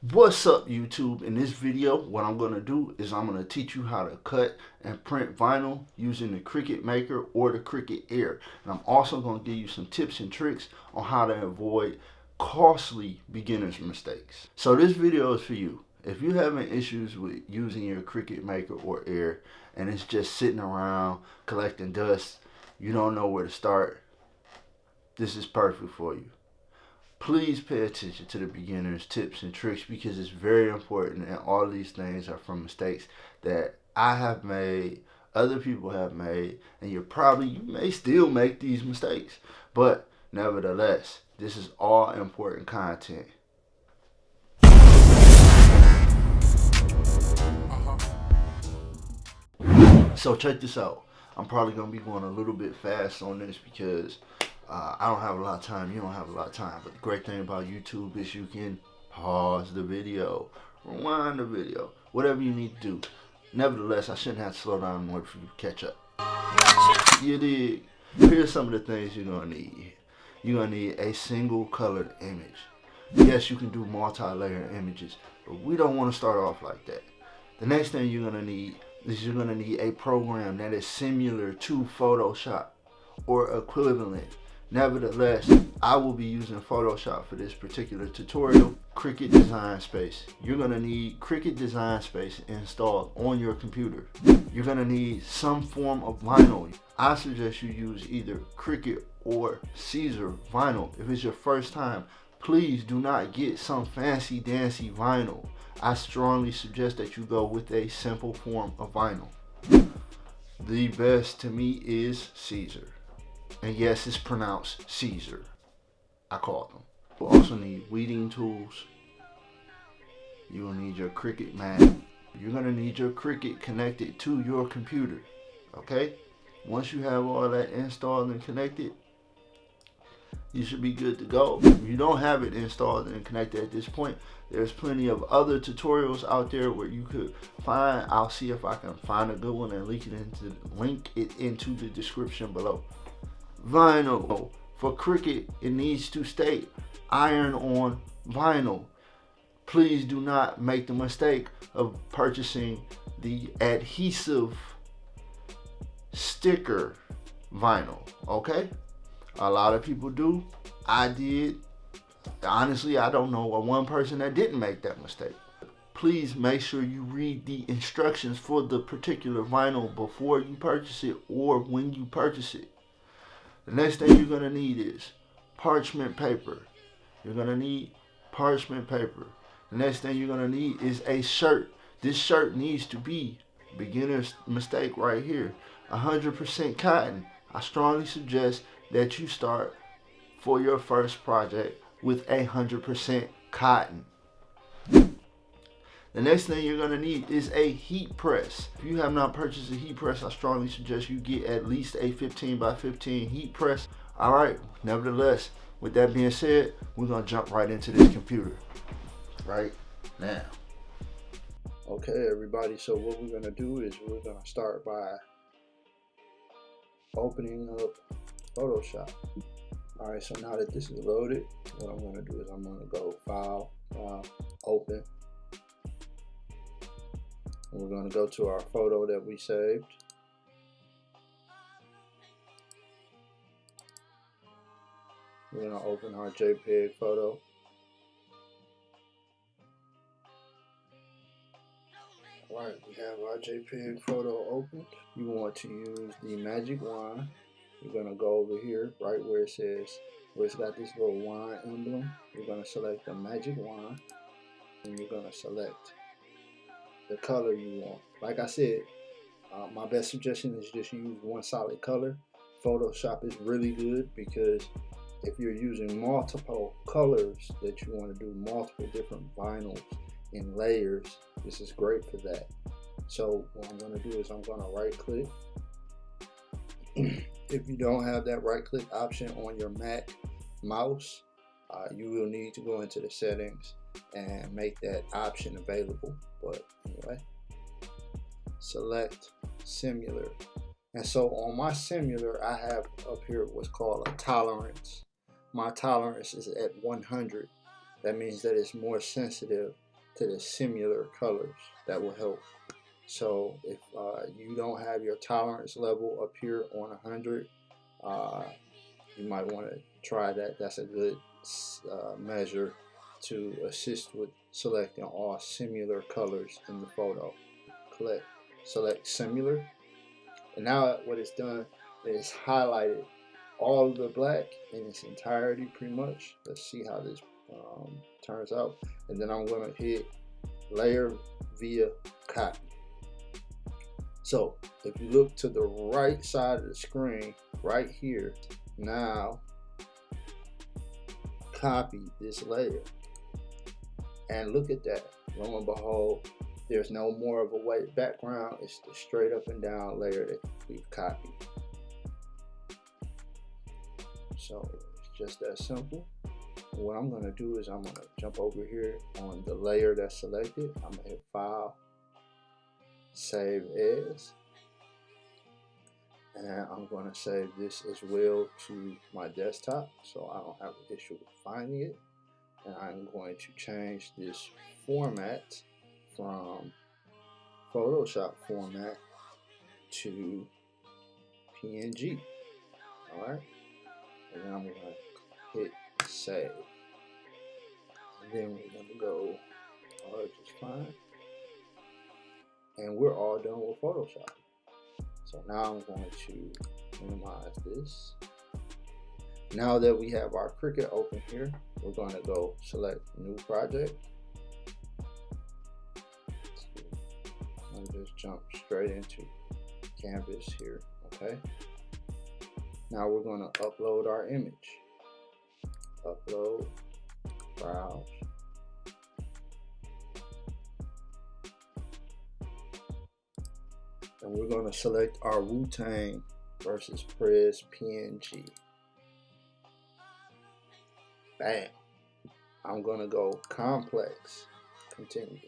What's up, YouTube? In this video, what I'm going to do is I'm going to teach you how to cut and print vinyl using the Cricut Maker or the Cricut Air. And I'm also going to give you some tips and tricks on how to avoid costly beginner's mistakes. So this video is for you. If you're having issues with using your Cricut Maker or Air and it's just sitting around collecting dust, you don't know where to start, this is perfect for you. Please pay attention to the beginner's tips and tricks because it's very important, and all of these things are from mistakes that I have made, other people have made, and you may still make these mistakes, but nevertheless, this is all important content. So check this out. I'm probably going to be going a little bit fast on this because I don't have a lot of time. You don't have a lot of time. But the great thing about YouTube is you can pause the video, rewind the video, whatever you need to do. Nevertheless, I shouldn't have to slow down in order for you to catch up. You dig? Here's some of the things you're going to need. You're going to need a single colored image. Yes, you can do multi-layer images, but we don't want to start off like that. The next thing you're going to need is you're going to need a program that is similar to Photoshop or equivalent. Nevertheless, I will be using Photoshop for this particular tutorial. Cricut Design Space. You're going to need Cricut Design Space installed on your computer. You're going to need some form of vinyl. I suggest you use either Cricut or SISER vinyl. If it's your first time, please do not get some fancy dancy vinyl. I strongly suggest that you go with a simple form of vinyl. The best to me is SISER. And yes, it's pronounced Caesar. I call them. You also need weeding tools. You're going to need your Cricut mat. You're going to need your Cricut connected to your computer. Okay? Once you have all that installed and connected, you should be good to go. If you don't have it installed and connected at this point, there's plenty of other tutorials out there where you could find. I'll see if I can find a good one and link it into the description below. Vinyl. For Cricut, it needs to state iron on vinyl. Please do not make the mistake of purchasing the adhesive sticker vinyl. Okay? A lot of people do. I did. Honestly, I don't know one person that didn't make that mistake. Please make sure you read the instructions for the particular vinyl before you purchase it or when you purchase it. The next thing you're going to need is parchment paper. You're going to need parchment paper. The next thing you're going to need is a shirt. This shirt needs to be, beginner's mistake right here, 100% cotton. I strongly suggest that you start for your first project with 100% cotton. The next thing you're going to need is a heat press. If you have not purchased a heat press, I strongly suggest you get at least a 15 by 15 heat press. Alright, nevertheless, with that being said, we're going to jump right into this computer right now. Okay, everybody, so what we're going to do is we're going to start by opening up Photoshop. Alright, so now that this is loaded, what I'm going to do is I'm going to go File, Open. We're going to go to our photo that we saved. We're going to open our JPEG photo. Alright, we have our JPEG photo opened. You want to use the magic wand. You're going to go over here, right where it says, where it's got this little wand emblem. You're going to select the magic wand, and you're going to select the color you want. Like I said, my best suggestion is just use one solid color. Photoshop is really good because if you're using multiple colors that you want to do multiple different vinyls in layers, this is great for that. So what I'm going to do is I'm going to right click. If you don't have that right click option on your Mac mouse, you will need to go into the settings and make that option available. But anyway, select similar. And so on my similar, I have up here what's called a tolerance. My tolerance is at 100. That means that it's more sensitive to the similar colors. That will help. So if you don't have your tolerance level up here on 100, you might want to try that. That's a good measure to assist with selecting all similar colors in the photo. Select similar, and now what it's done is highlighted all of the black in its entirety pretty much. Let's see how this turns out. And then I'm going to hit layer via copy. So if you look to the right side of the screen right here, now copy this layer, and look at that. Lo and behold, there's no more of a white background. It's the straight up and down layer that we've copied. So it's just that simple. And what I'm going to do is I'm going to jump over here on the layer that's selected. I'm going to hit File, Save As, and I'm going to save this as well to my desktop so I don't have an issue with finding it. And I'm going to change this format from Photoshop format to PNG. Alright, and then I'm going to hit save, and then we're going to go just fine, and we're all done with Photoshop. So now I'm going to minimize this. Now that we have our Cricut open here, we're going to go select new project. And just jump straight into Canvas here. Okay. Now we're going to upload our image. Upload, browse. And we're going to select our Wu-Tang versus Prez PNG. Bam. I'm going to go complex. Continue.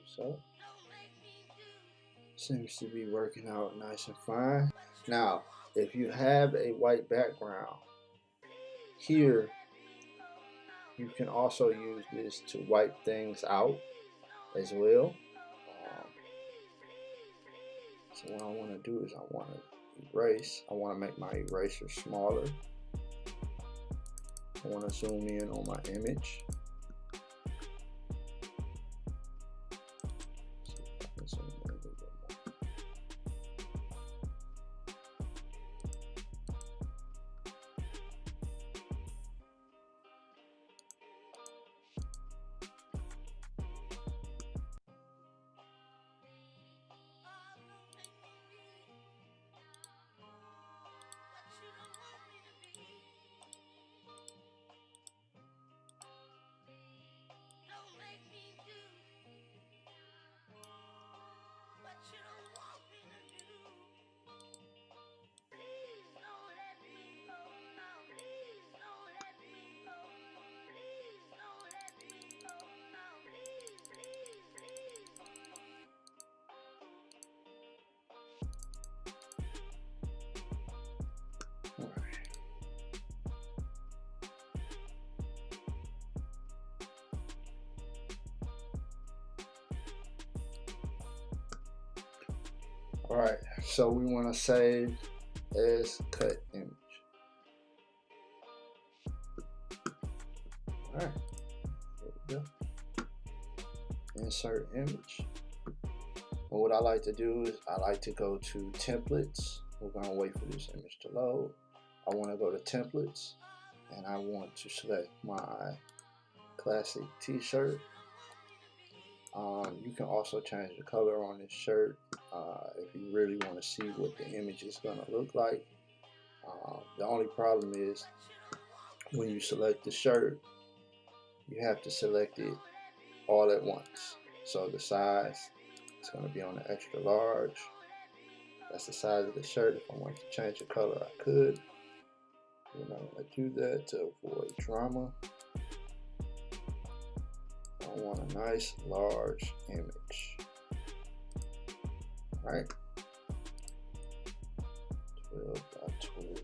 So, seems to be working out nice and fine. Now, if you have a white background, here you can also use this to wipe things out as well. So what I want to do is I want to erase. I want to make my eraser smaller. I want to zoom in on my image. Alright, so we want to save as cut image. Alright, there we go. Insert image. And what I like to do is I like to go to templates. We're going to wait for this image to load. I want to go to templates, and I want to select my classic t-shirt. You can also change the color on this shirt if you really want to see what the image is going to look like. The only problem is when you select the shirt, you have to select it all at once. So the size is going to be on the extra large. That's the size of the shirt. If I want to change the color, I could. I'm not going to do that to avoid drama. I want a nice large image. All right, 12 by 12.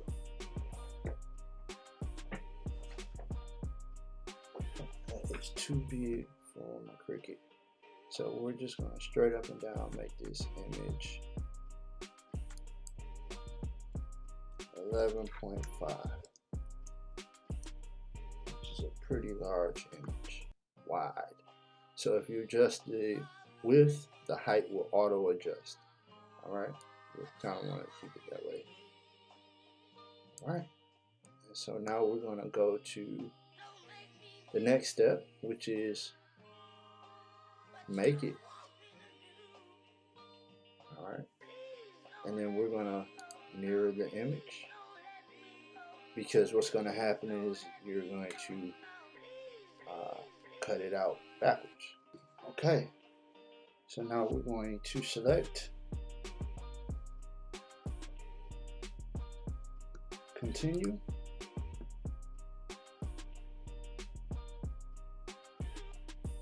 is too big for my Cricut. So we're just going to straight up and down make this image 11.5, which is a pretty large image, wide. So if you adjust the width, the height will auto adjust. Alright, we kind of want to keep it that way. Alright, and so now we're going to go to the next step, which is make it. Alright, and then we're going to mirror the image, because what's going to happen is you're going to cut it out backwards. Okay, so now we're going to select continue.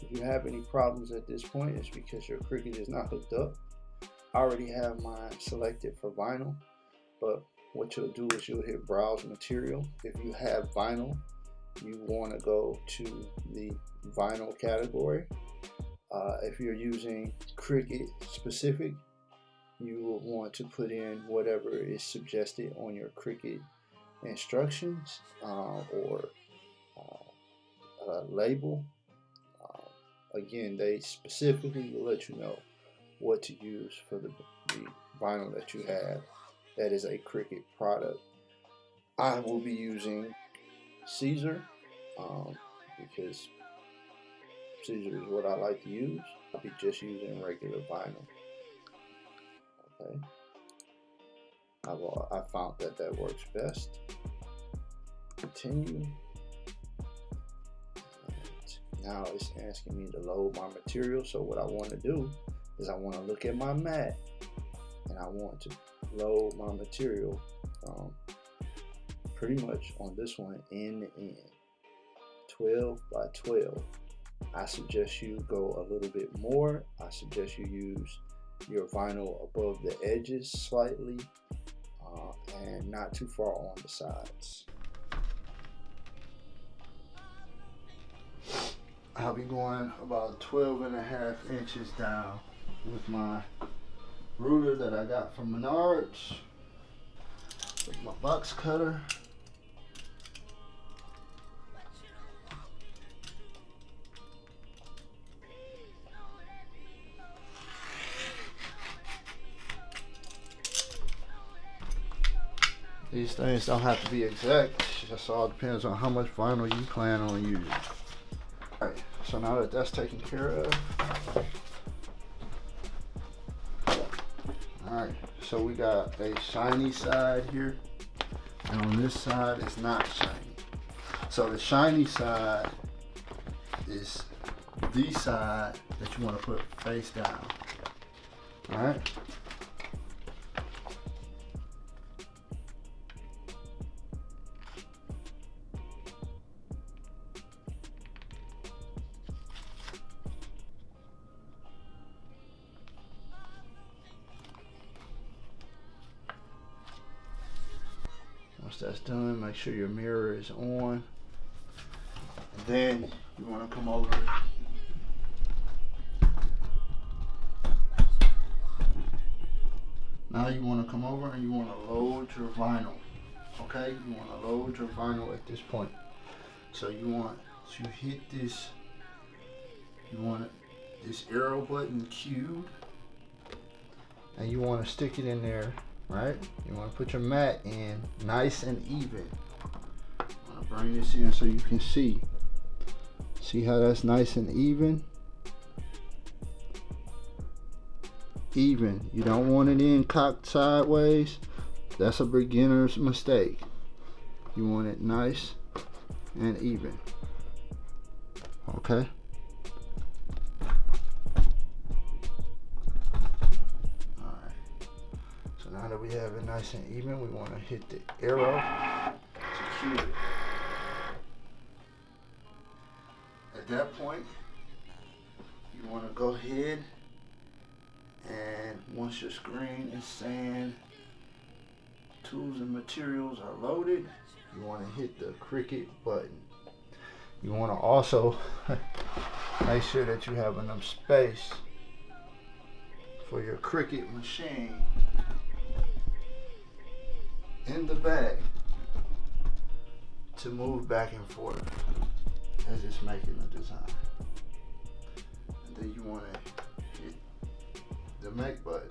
If you have any problems at this point, it's because your Cricut is not hooked up. I already have mine selected for vinyl, but what you'll do is you'll hit browse material. If you have vinyl, you want to go to the vinyl category. If you're using Cricut specific, you will want to put in whatever is suggested on your Cricut instructions or label. Again, they specifically will let you know what to use for the vinyl that you have that is a Cricut product. I will be using SISER because SISER is what I like to use. I'll be just using regular vinyl. Okay, I found that works best. Continue. And now it's asking me to load my material. So what I want to do is I want to look at my mat and I want to load my material pretty much on this one end to end, 12 by 12. I suggest you go a little bit more. I suggest you use your vinyl above the edges slightly and not too far on the sides. I'll be going about 12.5 inches down with my ruler that I got from Menards, with my box cutter. These things don't have to be exact, it just all depends on how much vinyl you plan on using. Alright, so now that that's taken care of, alright, so we got a shiny side here, and on this side it's not shiny. So the shiny side is the side that you want to put face down. Alright. Once that's done, make sure your mirror is on. And then you want to come over now you want to come over and you want to load your vinyl. Okay, you want to load your vinyl at this point. So you want to hit this, you want this arrow button cued, and you want to stick it in there. Right? You want to put your mat in nice and even. I'm going to bring this in so you can see. See how that's nice and even? Even. You don't want it in cocked sideways. That's a beginner's mistake. You want it nice and even. Okay? Now that we have it nice and even, we want to hit the arrow to cue it. At that point, you want to go ahead and once your screen is saying tools and materials are loaded, you want to hit the Cricut button. You want to also make sure that you have enough space for your Cricut machine in the bag to move back and forth as it's making the design. And then you want to hit the make button.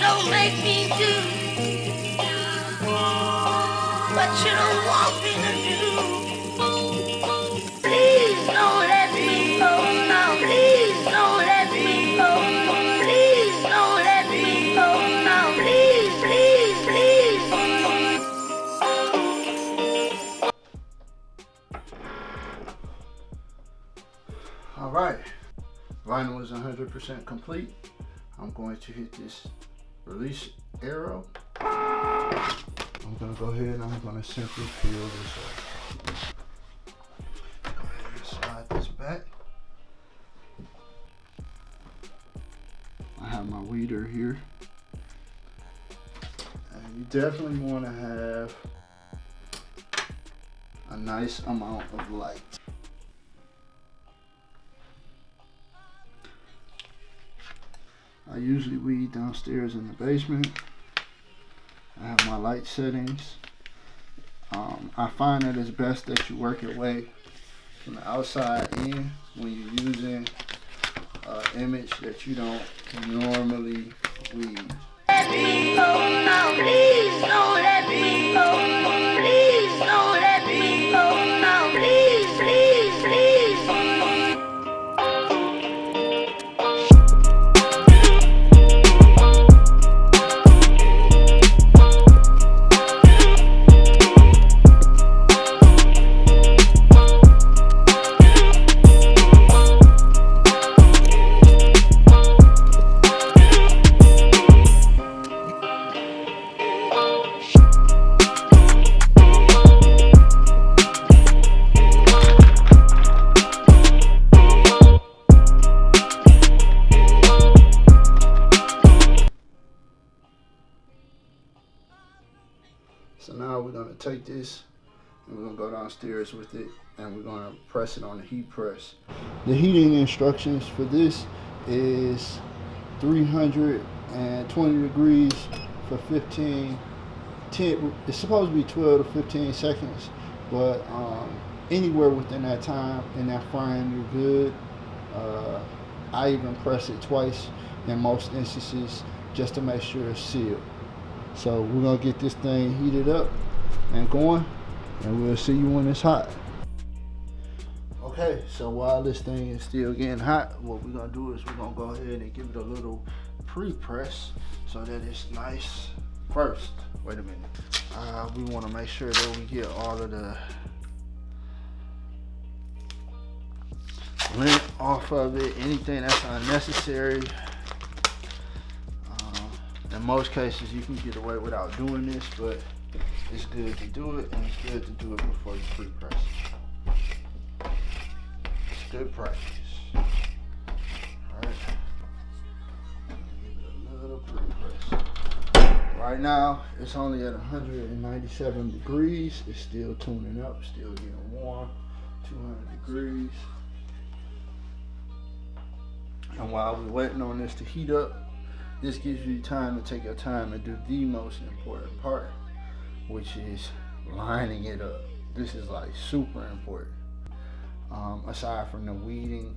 Don't make me do what you don't want me to do. Please don't let me go now. Please don't let me go. Please don't let me go now. Please, please, please. All right, vinyl is 100% complete. I'm going to hit this release arrow. I'm gonna go ahead and I'm gonna simply peel this off. Go ahead and slide this back. I have my weeder here. And you definitely want to have a nice amount of light. I usually weed downstairs in the basement. I have my light settings. I find that it's best that you work your way from the outside in when you're using an image that you don't normally weed. Let me go now. Please don't let me go. Please don't let me go now. Please, please, please. So now we're gonna take this and we're gonna go downstairs with it and we're gonna press it on the heat press. The heating instructions for this is 320 degrees for 10, it's supposed to be 12 to 15 seconds, but anywhere within that time, in that frame, you're good. I even press it twice in most instances just to make sure it's sealed. So we're gonna get this thing heated up and going, and we'll see you when it's hot. Okay, so while this thing is still getting hot, what we're gonna do is we're gonna go ahead and give it a little pre-press so that it's nice first. Wait a minute. We wanna make sure that we get all of the lint off of it, anything that's unnecessary. In most cases, you can get away without doing this, but it's good to do it, and it's good to do it before you pre-press it. It's good practice. Alright. Give it a little pre-press. Right now, it's only at 197 degrees. It's still tuning up, still getting warm. 200 degrees. And while we're waiting on this to heat up, this gives you time to take your time and do the most important part, which is lining it up. This is like super important. Aside from the weeding,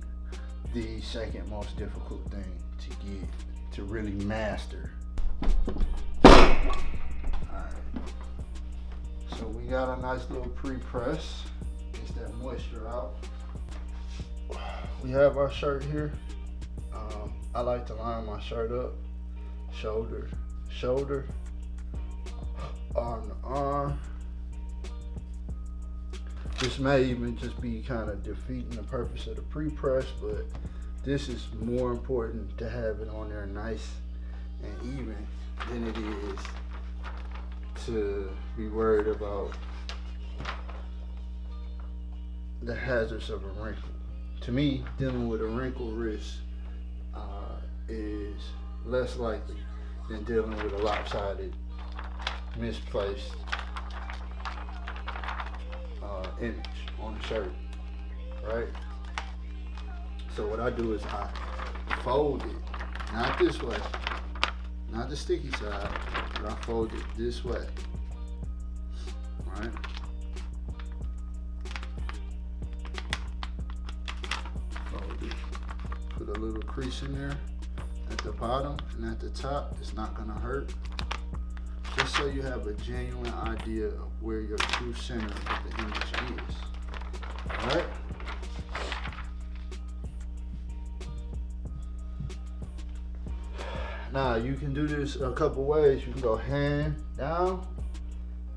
the second most difficult thing to get, to really master. Alright. So we got a nice little pre-press. Gets that moisture out. We have our shirt here. I like to line my shirt up. Shoulder, shoulder, arm to arm. This may even just be kind of defeating the purpose of the pre-press, but this is more important to have it on there nice and even than it is to be worried about the hazards of a wrinkle. To me, dealing with a wrinkled wrist is less likely than dealing with a lopsided, misplaced image on the shirt, right? So what I do is I fold it, not this way, not the sticky side, but I fold it this way, right? Fold it, put a little crease in there at the bottom and at the top. It's not gonna hurt. Just so you have a genuine idea of where your true center of the image is. Alright? Now you can do this a couple ways. You can go hand down,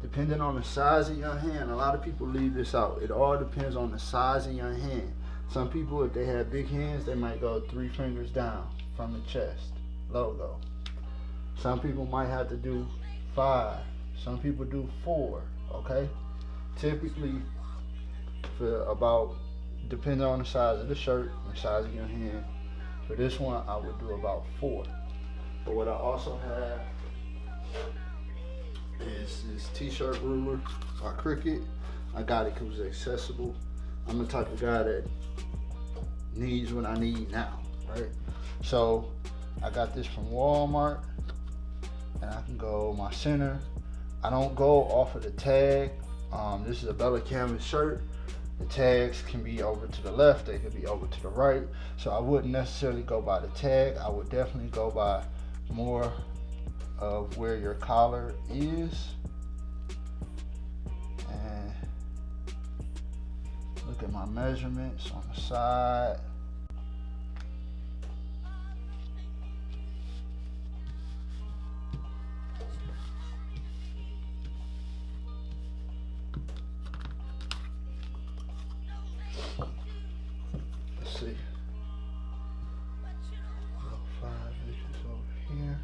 depending on the size of your hand. A lot of people leave this out. It all depends on the size of your hand. Some people, if they have big hands, they might go 3 fingers down from the chest logo. Some people might have to do 5. Some people do 4. Okay, typically for about, depending on the size of the shirt and the size of your hand, for this one I would do about 4. But what I also have is this t-shirt ruler by Cricut. I got it because it's accessible. I'm the type of guy that needs what I need now, right? So I got this from Walmart, and I can go my center. I don't go off of the tag. This is a Bella canvas shirt. The tags can be over to the left, they could be over to the right. So I wouldn't necessarily go by the tag. I would definitely go by more of where your collar is. And look at my measurements on the side. Let's see. About 5 inches over here.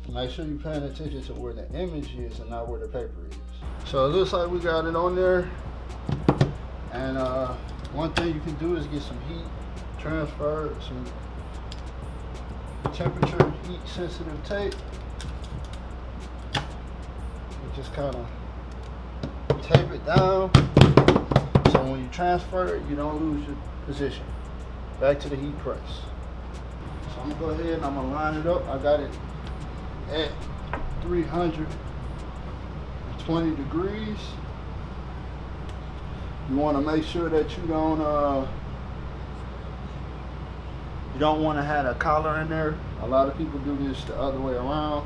Make sure you're paying attention to where the image is and not where the paper is. So it looks like we got it on there. And one thing you can do is get some heat transfer, some temperature heat sensitive tape. You just kind of tape it down so when you transfer it, you don't lose your position. Back to the heat press. So I'm gonna go ahead and I'm gonna line it up. I got it at 320 degrees. You want to make sure that you don't want to have a collar in there. A lot of people do this the other way around.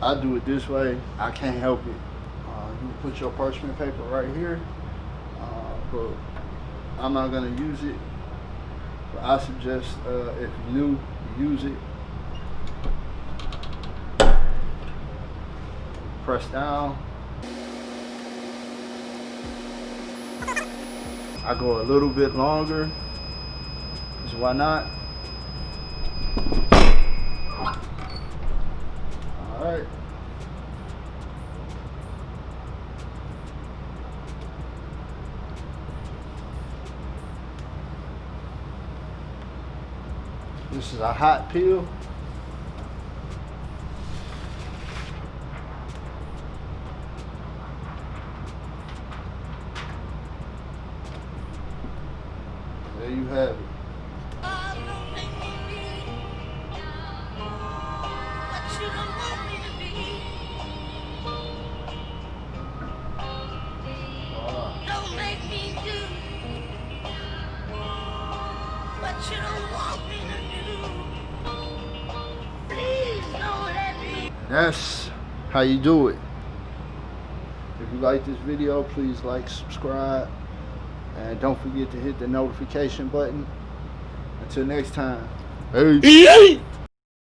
I do it this way. I can't help it. You put your parchment paper right here, but I'm not gonna use it. But I suggest if you're new, use it. Press down. I go a little bit longer, because why not? Alright. This is a hot peel. There you have it. Don't make me do what you don't want me to do. Please don't let me. That's how you do it. If you like this video, please like, subscribe, and don't forget to hit the notification button. Until next time. Peace.